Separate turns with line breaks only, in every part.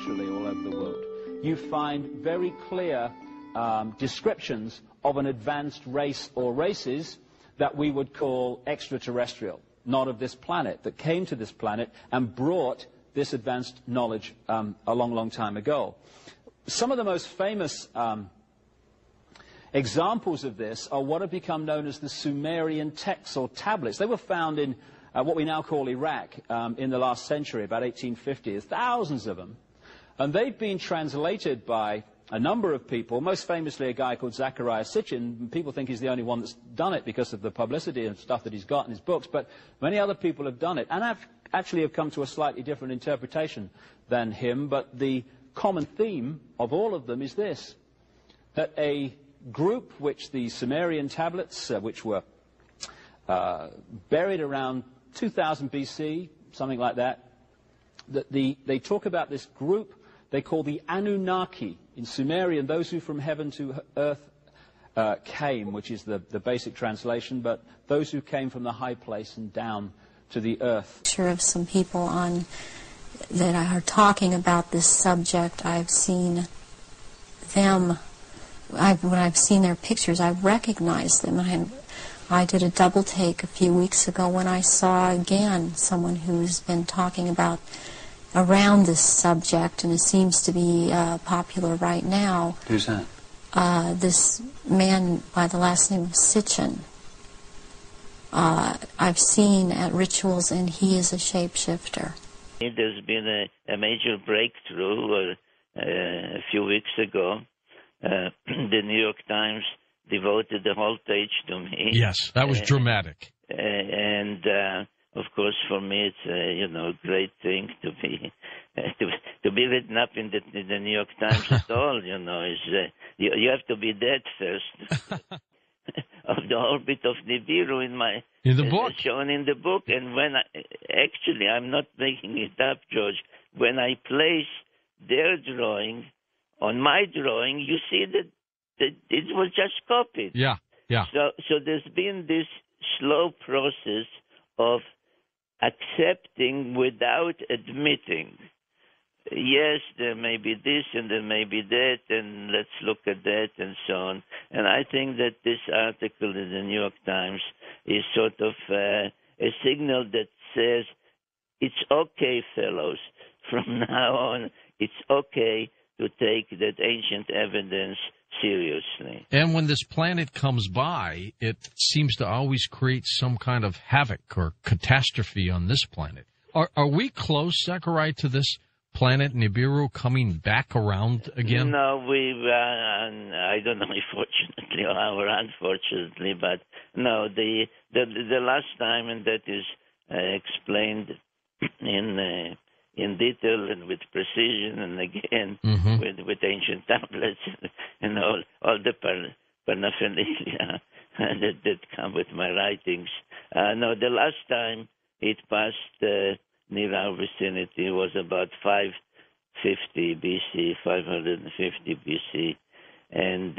literally all over the world, you find very clear descriptions of an advanced race or races that we would call extraterrestrial, not of this planet, that came to this planet and brought this advanced knowledge a long, long time ago. Some of the most famous examples of this are what have become known as the Sumerian Texts or tablets. They were found in what we now call Iraq in the last century, about 1850. There's thousands of them. And they've been translated by a number of people, most famously a guy called Zecharia Sitchin. People think he's the only one that's done it because of the publicity and stuff that he's got in his books, but many other people have done it, and actually have come to a slightly different interpretation than him. But the common theme of all of them is this, that a group which the Sumerian tablets, which were buried around 2000 BC, something like that, that they talk about this group they call the Anunnaki. In Sumerian, those who from heaven to earth came, which is the basic translation, but those who came from the high place and down to the earth.
Sure, of some people on that are talking about this subject. I've seen them, when I've seen their pictures, I've recognized them. I did a double take a few weeks ago when I saw again someone who's been talking about around this subject, and it seems to be popular right now.
Who's that?
This man by the last name of Sitchin. I've seen at rituals, and he is a shapeshifter.
There's been a major breakthrough a few weeks ago. The New York Times devoted the whole page to me.
Yes, that was dramatic.
And of course, for me, it's a great thing to be written up in the New York Times at all. You have to be dead first. Of the orbit of Nibiru
in the book,
shown in the book, and when I'm not making it up, George. When I place their drawing on my drawing, you see that it was just copied.
Yeah.
So there's been this slow process of accepting without admitting. Yes, there may be this and there may be that, and let's look at that and so on. And I think that this article in the New York Times is sort of a signal that says, it's okay, fellows, from now on, it's okay to take that ancient evidence seriously.
And when this planet comes by, it seems to always create some kind of havoc or catastrophe on this planet. Are we close, Zecharia, to this planet Nibiru coming back around again?
No, I don't know, fortunately or unfortunately, but no, the last time, and that is explained in detail and with precision, and again with ancient tablets and all the paraphernalia that come with my writings. No, the last time it passed near our vicinity was about 550 BC, 550 BC, and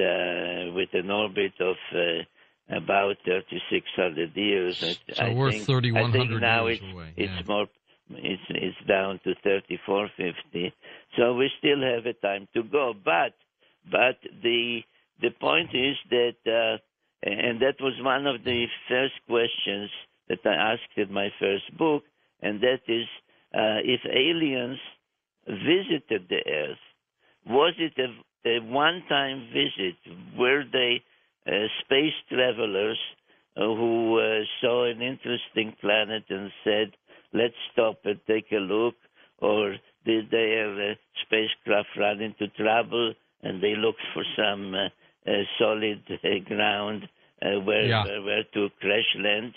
with an orbit of about 3,600 years.
So we're 3,100 years away.
It's more. It's down to 3,450. So we still have a time to go. But the point is that, and that was one of the first questions that I asked in my first book, and that is, if aliens visited the Earth, was it a one-time visit? Were they space travelers who saw an interesting planet and said, let's stop and take a look? Or did their spacecraft run into trouble and they looked for some solid ground where to crash land?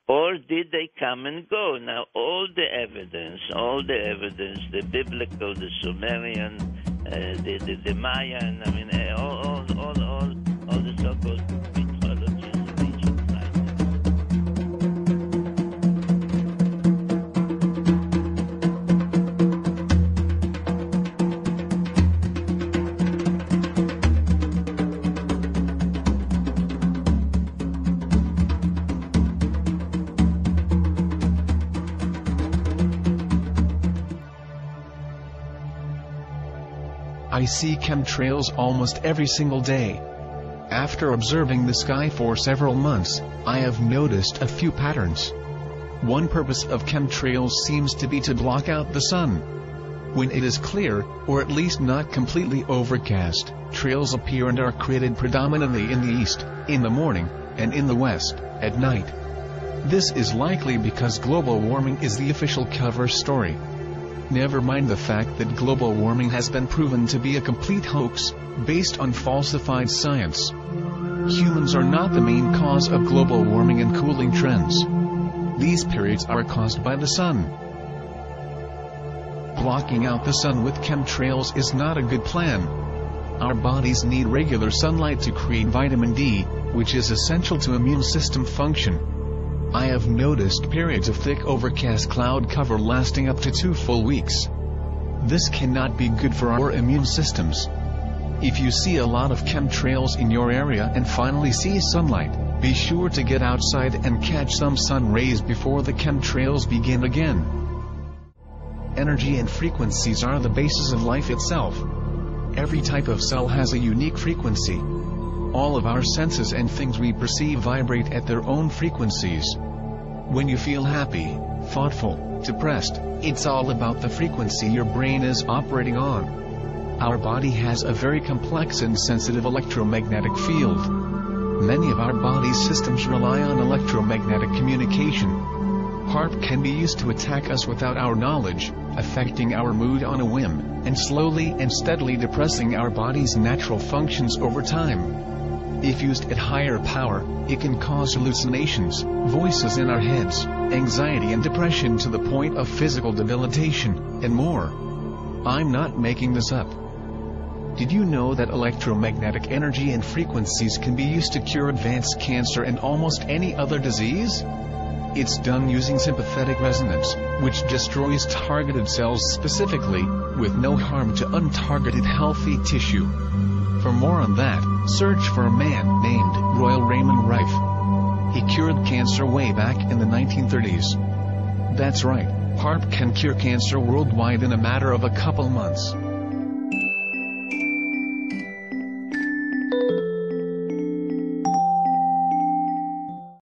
Or did they come and go? Now, all the evidence, the biblical, the Sumerian, the Mayan, I mean, all the so-called mythologies of ancient times.
I see chemtrails almost every single day. After observing the sky for several months, I have noticed a few patterns. One purpose of chemtrails seems to be to block out the sun. When it is clear, or at least not completely overcast, trails appear and are created predominantly in the east, in the morning, and in the west, at night. This is likely because global warming is the official cover story. Never mind the fact that global warming has been proven to be a complete hoax, based on falsified science. Humans are not the main cause of global warming and cooling trends. These periods are caused by the sun. Blocking out the sun with chemtrails is not a good plan. Our bodies need regular sunlight to create vitamin D, which is essential to immune system function. I have noticed periods of thick overcast cloud cover lasting up to 2 full weeks. This cannot be good for our immune systems. If you see a lot of chemtrails in your area and finally see sunlight, be sure to get outside and catch some sun rays before the chemtrails begin again. Energy and frequencies are the basis of life itself. Every type of cell has a unique frequency. All of our senses and things we perceive vibrate at their own frequencies. When you feel happy, thoughtful, depressed, it's all about the frequency your brain is operating on. Our body has a very complex and sensitive electromagnetic field. Many of our body's systems rely on electromagnetic communication. Haarp can be used to attack us without our knowledge, affecting our mood on a whim, and slowly and steadily depressing our body's natural functions over time. If used at higher power, it can cause hallucinations, voices in our heads, anxiety and depression to the point of physical debilitation, and more. I'm not making this up. Did you know that electromagnetic energy and frequencies can be used to cure advanced cancer and almost any other disease? It's done using sympathetic resonance, which destroys targeted cells specifically, with no harm to untargeted healthy tissue. For more on that, search for a man named Raymond Rife. He cured cancer way back in the 1930s. That's right, Haarp can cure cancer worldwide in a matter of a couple months.